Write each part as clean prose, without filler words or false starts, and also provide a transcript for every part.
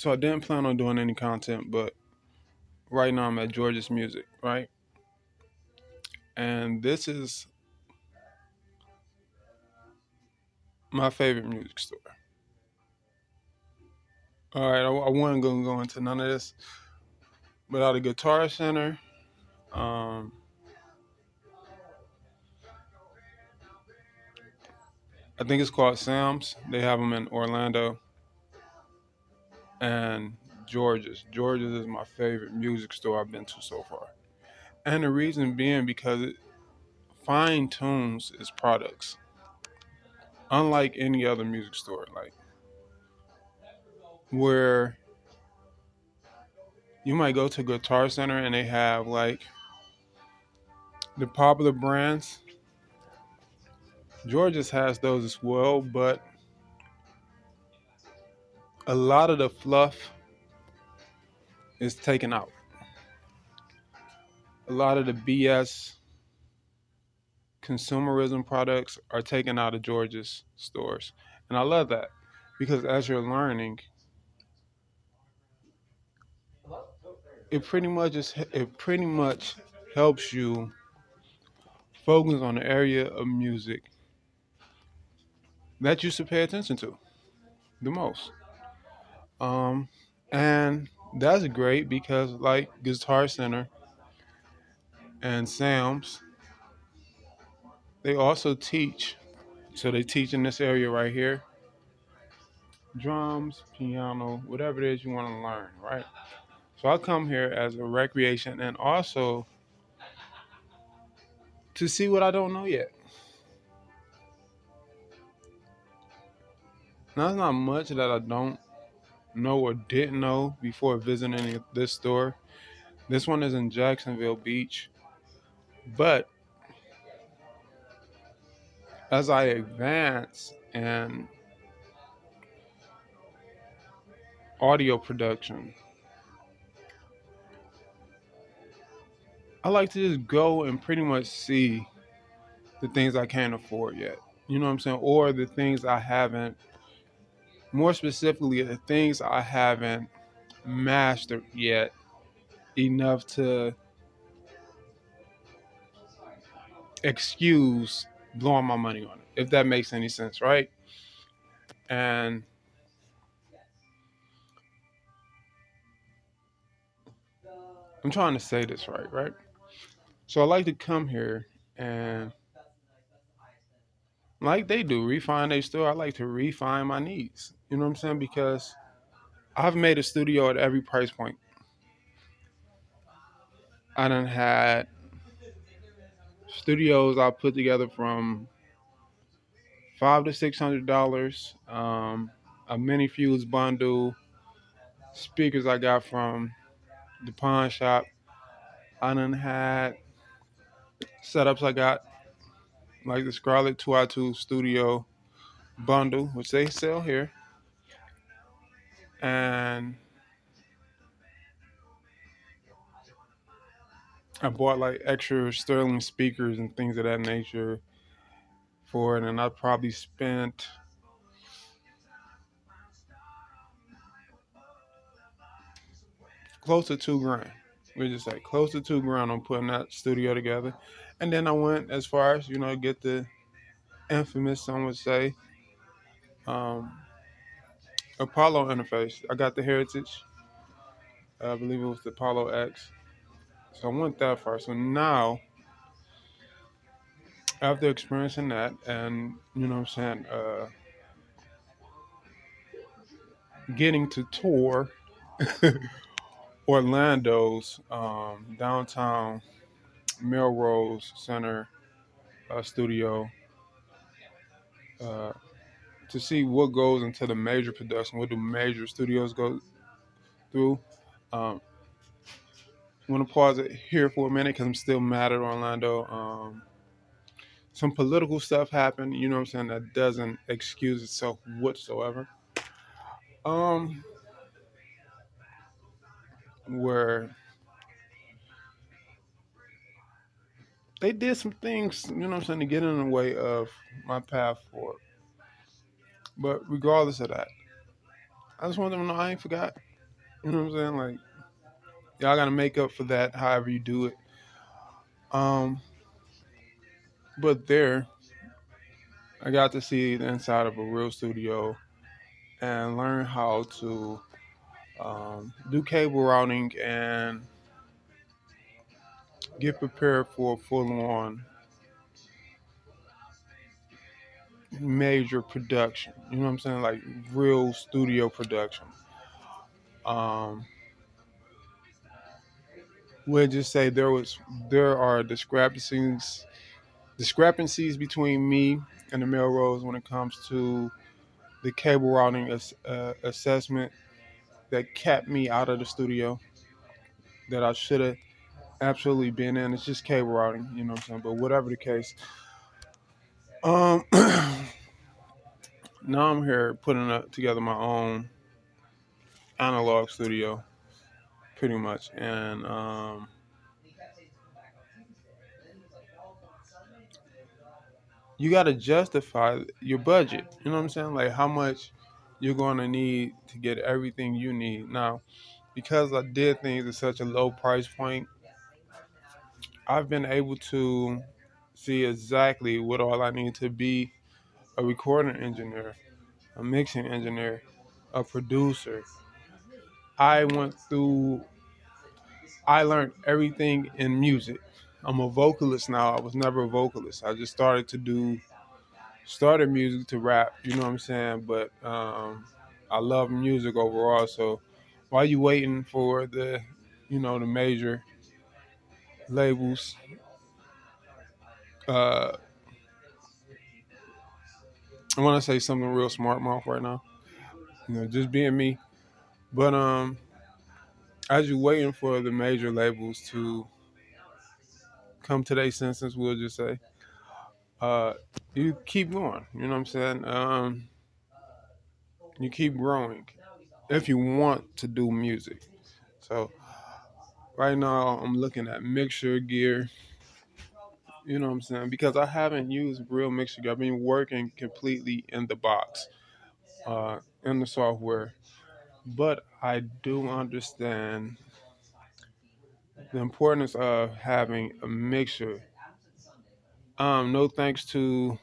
So I didn't plan on doing any content, but right now I'm at George's Music, right? And this is my favorite music store. All right, I wasn't gonna go into none of this, but out of Guitar Center, um, I think it's called Sam's. They have them in Orlando and George's. George's is my favorite music store I've been to so far, and the reason being because it fine tunes its products, unlike any other music store. Like where you might go to Guitar Center and they have like the popular brands. George's has those as well, but a lot of the fluff is taken out. A lot of the BS consumerism products are taken out of George's stores. And I love that because as you're learning, it pretty much helps you focus on the area of music that you should pay attention to the most. Um, and that's great because like Guitar Center and Sam's, they also teach. So they teach in this area right here, drums, piano, whatever it is you want to learn, right? So I come here as a recreation and also to see what I don't know yet. Now, there's not much that I don't know or didn't know before visiting this store. This one is in Jacksonville Beach. But as I advance in audio production, I like to just go and pretty much see the things I can't afford yet. You know what I'm saying? Or the things I haven't, more specifically, the things I haven't mastered yet enough to excuse blowing my money on it, if that makes any sense, right? And I'm trying to say this right? So I like to come here and, like they do, refine their store. I like to refine my needs. You know what I'm saying? Because I've made a studio at every price point. I done had studios I put together from $500 to $600. A mini fuse bundle, speakers I got from the pawn shop. I done had setups I got like the Scarlett 2i2 Studio bundle, which they sell here, and I bought like extra Sterling speakers and things of that nature for it, and I probably spent close to 2 grand. We just say close to 2 grand on putting that studio together, and then I went as far as get the infamous, some would say, um, Apollo interface. I got the Heritage. I believe it was the Apollo X. So I went that far. So now, after experiencing that, and what I'm saying, getting to tour Orlando's downtown Melrose Center studio uh, to see what goes into the major production, what do major studios go through. Um, I want to pause it here for a minute because I'm still mad at Orlando. Some political stuff happened, you know what I'm saying, that doesn't excuse itself whatsoever. Um, where they did some things, you know what I'm saying, to get in the way of my path forward. But regardless of that, I just want them to know I ain't forgot. You know what I'm saying? Like y'all gotta make up for that however you do it. Um, but there, I got to see the inside of a real studio and learn how to do cable routing and get prepared for full on major production. You know what I'm saying? Like real studio production. Um, we'll just say there are discrepancies between me and the Melrose when it comes to the cable routing assessment that kept me out of the studio that I should have absolutely been in. It's just cable routing, you know what I'm saying? But whatever the case, um, now I'm here putting together my own analog studio, pretty much, and you got to justify your budget. You know what I'm saying? Like how much you're going to need to get everything you need. Now, because I did things at such a low price point, I've been able to see exactly what all I need to be a recording engineer, a mixing engineer, a producer. I went through, I learned everything in music. I'm a vocalist now. I was never a vocalist. I just started music to rap, you know what I'm saying? But I love music overall. So while you waiting for the major labels, uh, I want to say something real smart mouth right now. Just being me. But as you waiting for the major labels to come to their senses, we'll just say, uh, you keep going. You know what I'm saying? You keep growing if you want to do music. So right now I'm looking at mixture gear. You know what I'm saying? Because I haven't used real mixture gear. I've been working completely in the box, in the software. But I do understand the importance of having a mixture. No thanks to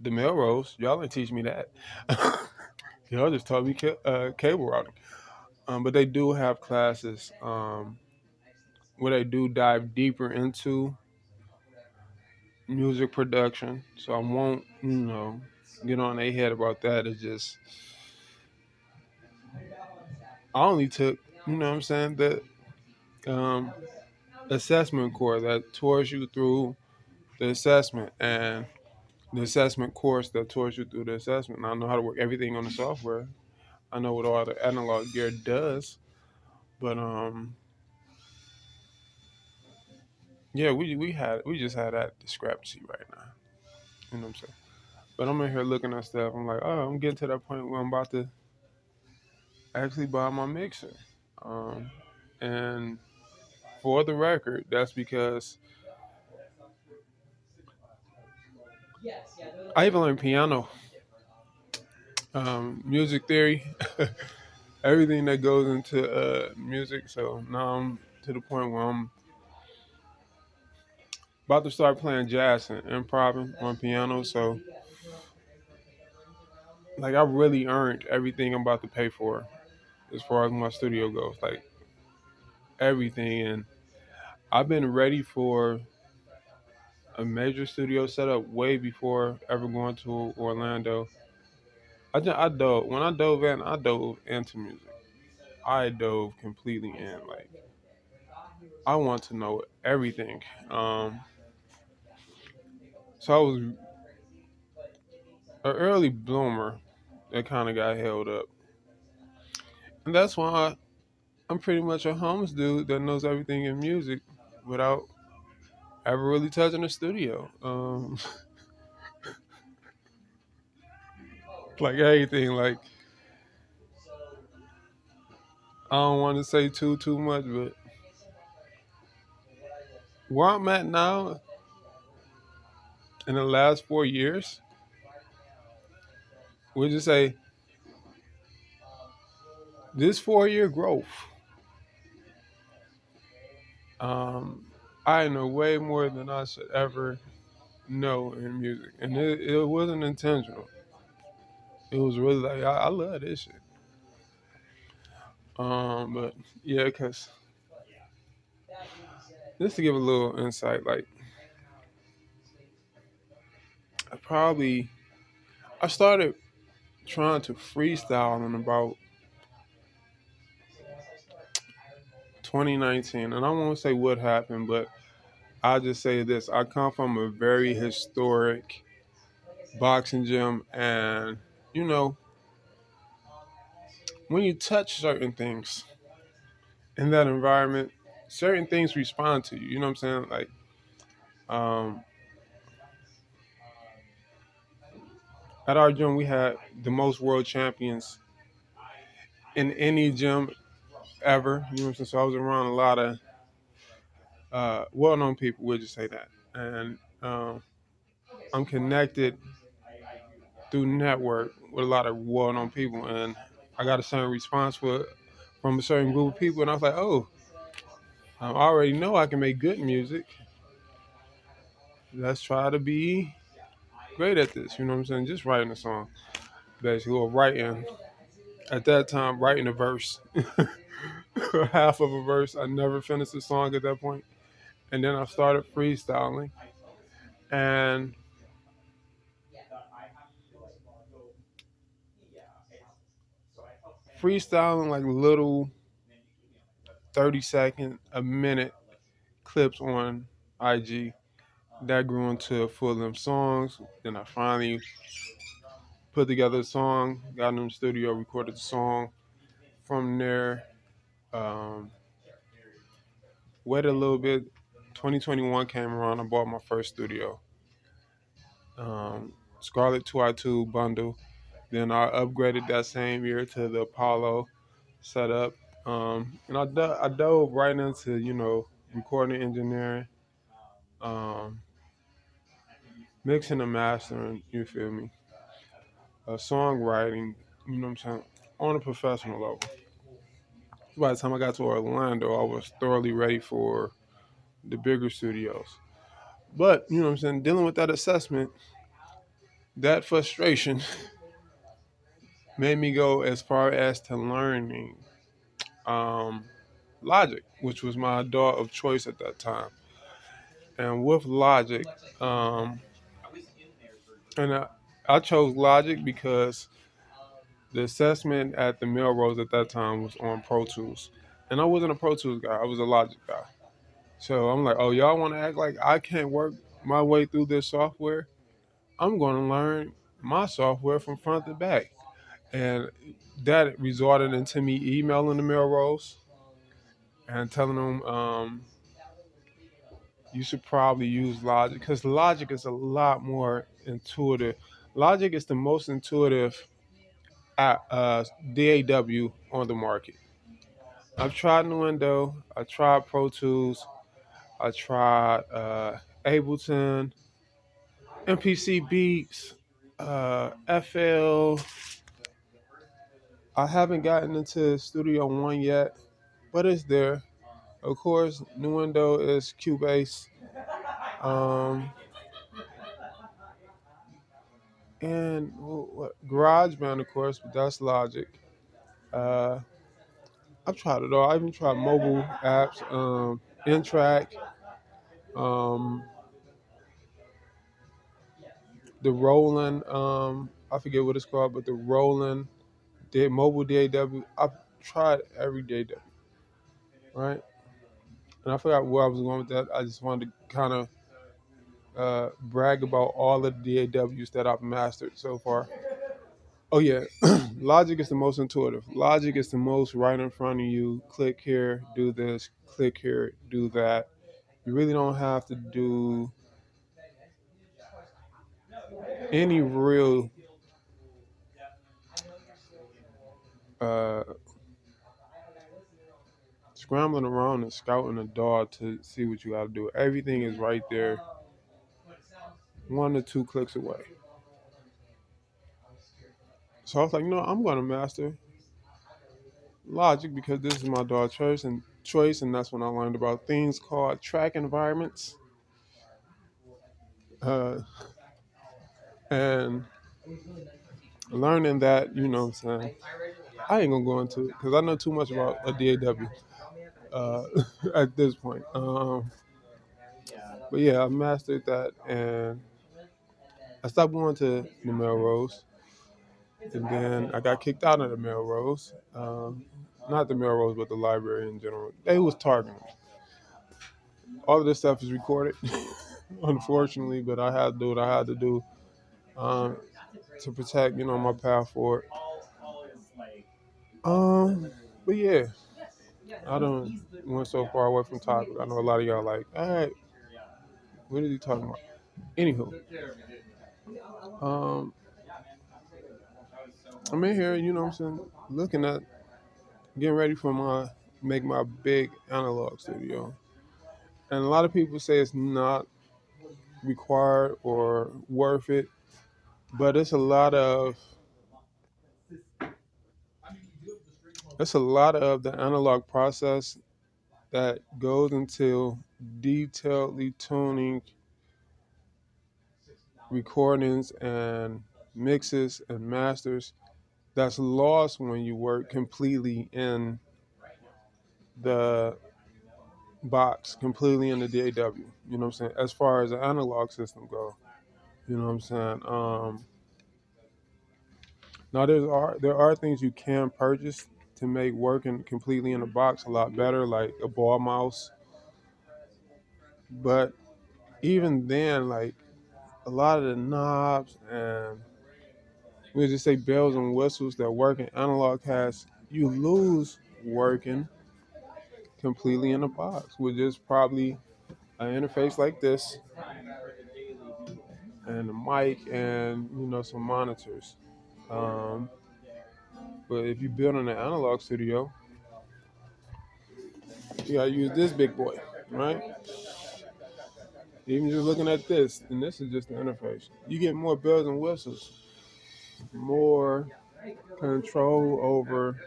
the Melrose. Y'all didn't teach me that. Y'all just taught me cable routing. But they do have classes where they do dive deeper into music production. So I won't, get on their head about that. It's just I only took, you know what I'm saying, the um, assessment core that tours you through the assessment and the assessment course that tours you through the assessment. And I know how to work everything on the software. I know what all the analog gear does. But yeah, we just had that discrepancy right now. You know what I'm saying? But I'm in here looking at stuff. I'm like, oh, I'm getting to that point where I'm about to actually buy my mixer. Um, and for the record, that's because I even learned piano, music theory, everything that goes into music. So now I'm to the point where I'm about to start playing jazz and improv on piano. So like I really earned everything I'm about to pay for as far as my studio goes. Like everything, and I've been ready for a major studio setup way before ever going to Orlando. I dove when I dove into music. I dove completely in. Like I want to know everything. Um, so I was an early bloomer that kind of got held up, and that's why I'm pretty much a homes dude that knows everything in music without ever really touching a studio. Like everything. Like I don't want to say too much, but where I'm at now in the last 4 years, we'll just say this 4 year growth. Um, I know way more than I should ever know in music, and it wasn't intentional. It was really like I love this shit. But yeah, cause just to give a little insight, like I probably I started trying to freestyle in about 2019, and I won't say what happened, but I'll just say this: I come from a very historic boxing gym, and you know when you touch certain things in that environment, certain things respond to you. You know what I'm saying? Like um, at our gym, we had the most world champions in any gym ever. You know what I'm saying? So I was around a lot of well-known people. We'll just say that, and I'm connected through network with a lot of well-known people, and I got a certain response from a certain group of people, and I was like, oh, I already know I can make good music. Let's try to be great at this. You know what I'm saying? Just writing a song, basically, or writing. At that time, writing a verse, half of a verse. I never finished the song at that point, and then I started freestyling, and freestyling like little 30-second, a minute clips on IG. That grew into full length songs. Then I finally put together a song, got in the studio, recorded the song. From there, um, waited a little bit. 2021 came around. I bought my first studio, Scarlett 2i2 bundle. Then I upgraded that same year to the Apollo setup. And I dove right into, recording engineering, um, mixing and mastering, you feel me? Songwriting, you know what I'm saying? On a professional level. By the time I got to Orlando, I was thoroughly ready for the bigger studios. But, you know what I'm saying? Dealing with that assessment, that frustration made me go as far as to learning um, Logic, which was my DAW of choice at that time. And with Logic, um, and I chose Logic because the assessment at the Melrose at that time was on Pro Tools. And I wasn't a Pro Tools guy, I was a Logic guy. So I'm like, oh, y'all want to act like I can't work my way through this software? I'm going to learn my software from front to back. And that resulted into me emailing the Melrose and telling them you should probably use Logic because Logic is a lot more intuitive. Logic is the most intuitive DAW on the market. I've tried Nuendo, I tried Pro Tools, I tried Ableton, MPC Beats, FL. I haven't gotten into Studio One yet, but it's there. Of course, Nuendo is Cubase. Um, and what GarageBand, of course, but that's Logic. Uh, I've tried it all. I even tried mobile apps, N-Track, um, the Roland. I forget what it's called, but the Roland mobile DAW. I've tried every DAW, right? And I forgot where I was going with that. I just wanted to kind of brag about all the DAWs that I've mastered so far. Oh yeah, Logic is the most intuitive. Logic is the most right in front of you. Click here, do this. Click here, do that. You really don't have to do any real uh, scrambling around and scouting a dog to see what you got to do. Everything is right there, 1 or 2 clicks away. So I was like, no, I'm going to master Logic because this is my daughter's choice, and that's when I learned about things called track environments. Uh, and learning that, what I'm saying, I ain't gonna go into it because I know too much about a DAW at this point. But yeah, I mastered that, and I stopped going to the Melrose, and then I got kicked out of the Melrose. Not the Melrose, but the library in general. They was targeting me. All of this stuff is recorded, unfortunately, but I had to do what I had to do um, to protect, my path forward. But yeah, I don't went so far away from topic. I know a lot of y'all like, all right, what is he talking about? Anywho, um, I'm in here, what I'm saying, looking at getting ready for make my big analog studio. And a lot of people say it's not required or worth it, but it's a lot of the analog process that goes into detailedly tuning recordings and mixes and masters that's lost when you work completely in the box, completely in the DAW. You know what I'm saying? As far as the analog system go, you know what I'm saying? Now there are things you can purchase to make working completely in the box a lot better, like a ball mouse. But even then, like a lot of the knobs and we just say bells and whistles that work in analog has you lose working completely in the box with just probably an interface like this and a mic and some monitors. Um, but if you build in an analog studio, you gotta use this big boy, right? Even just looking at this, and this is just the interface. You get more bells and whistles, more control over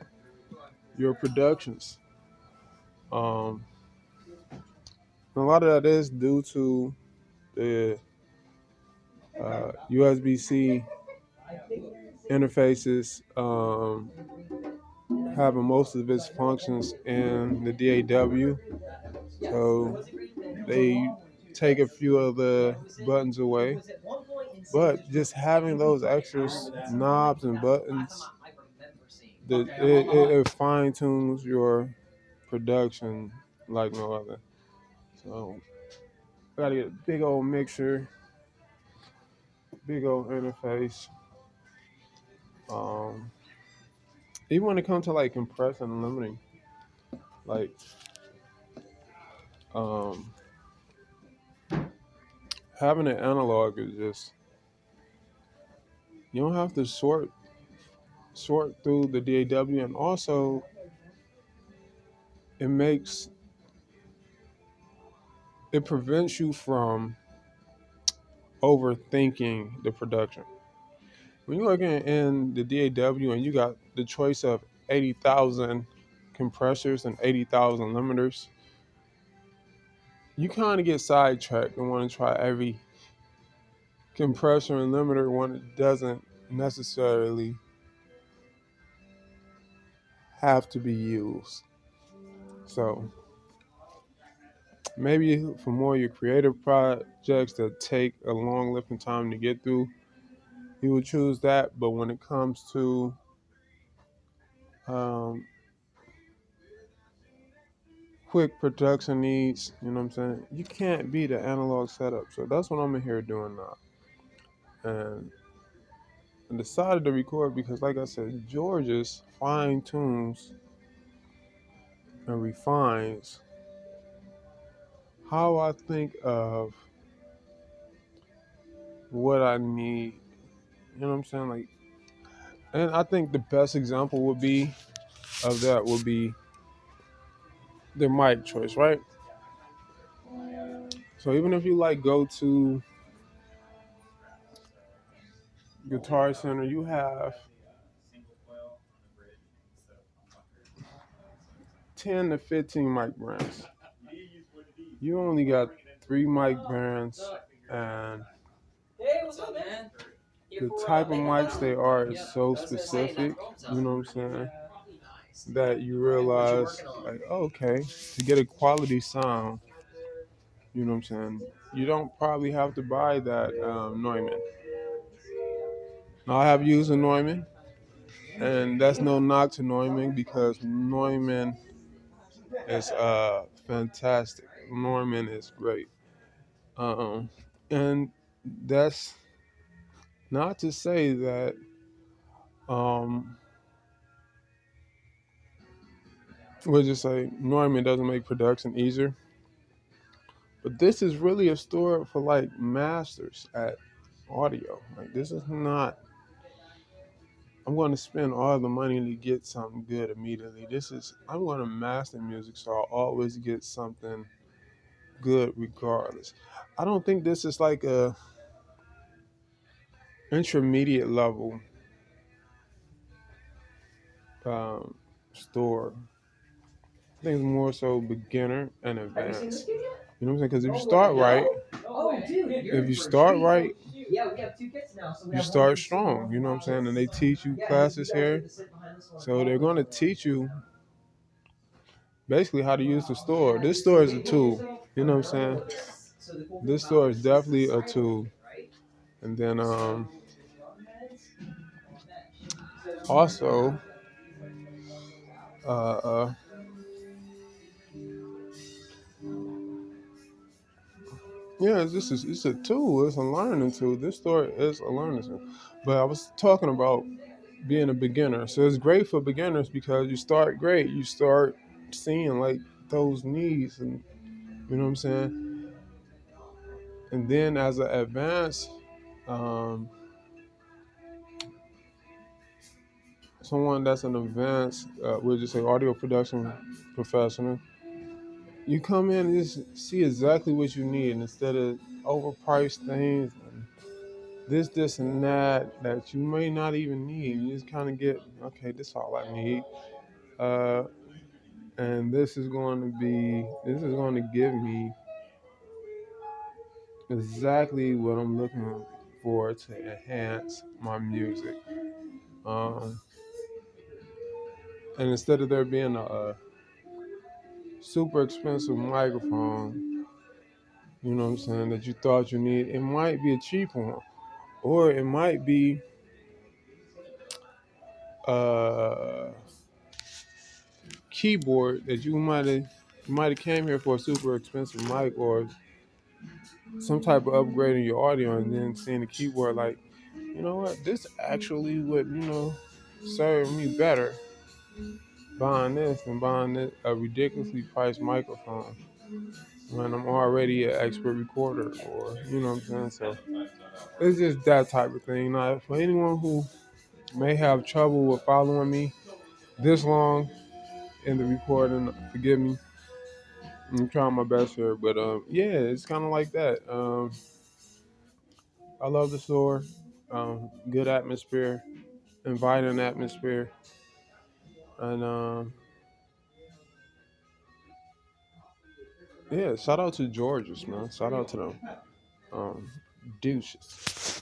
your productions. Um, and a lot of that is due to the USB-C interfaces having most of its functions in the DAW. So they take a few of the buttons away. But just having those extra knobs and buttons, it fine tunes your production like no other. So gotta get a big old mixer, big old interface. Um, Even when it comes to like compressing and limiting, like um, having an analog is just you don't have to sort through the DAW, and also it makes it prevents you from overthinking the production. When you're working in the DAW and you got the choice of 80,000 compressors and 80,000 limiters, you kind of get sidetracked and want to try every compressor and limiter when it doesn't necessarily have to be used. So maybe for more of your creative projects that take a long lifting time to get through, you would choose that. But when it comes to um, quick production needs, you know what I'm saying? You can't beat the analog setup. So that's what I'm in here doing now. And I decided to record because, like I said, George's fine tunes and refines how I think of what I need. You know what I'm saying? Like, and I think the best example would be the mic choice, right? So even if you like go to Guitar Center, you have 10 to 15 mic brands. You only got 3 mic brands, and the type of mics they are is so specific, you know what I'm saying, that you realize, like, oh, okay, to get a quality sound, you know what I'm saying, you don't probably have to buy that Neumann. Now, I have used a Neumann, and that's no knock to Neumann because Neumann is fantastic. Neumann is great. Um, and that's not to say that um, we'll just say Neumann doesn't make production easier. But this is really a store for like masters at audio. Like this is not. I'm going to spend all the money to get something good immediately. This is. I'm going to master music, so I'll always get something good regardless. I don't think this is like a intermediate level um, store. I think it's more so beginner and advanced. You know what I'm saying? Because if you start right, if you start right, you start strong. You know what I'm saying? And they teach you classes here, so they're going to teach you basically how to use the store. This store is a tool. You know what I'm saying? This store is definitely a tool. And then also, uh, uh, yeah, it's a tool. It's a learning tool. This store is a learning tool. But I was talking about being a beginner. So it's great for beginners because you start great. You start seeing like those needs, and you know what I'm saying? And then as an advanced, um, someone that's an advanced, we'll just say audio production professional, you come in and just see exactly what you need, and instead of overpriced things and this and that you may not even need. You just kind of get, okay, this is all I need. Uh, and this is going to give me exactly what I'm looking for to enhance my music. Um, and instead of there being a super expensive microphone, you know what I'm saying, that you thought you need, it might be a cheaper one, or it might be a keyboard that you might have came here for a super expensive mic or some type of upgrade in your audio, and then seeing the keyboard like, you know what, this actually would, serve me better buying this than buying a ridiculously priced microphone when I'm already an expert recorder, or you know what I'm saying. So it's just that type of thing. Now, for anyone who may have trouble with following me this long in the recording, forgive me. I'm trying my best here, but yeah, it's kind of like that. I love the store. Good atmosphere, inviting atmosphere, and yeah, shout out to Georges, man. Shout out to them. Um, Douches.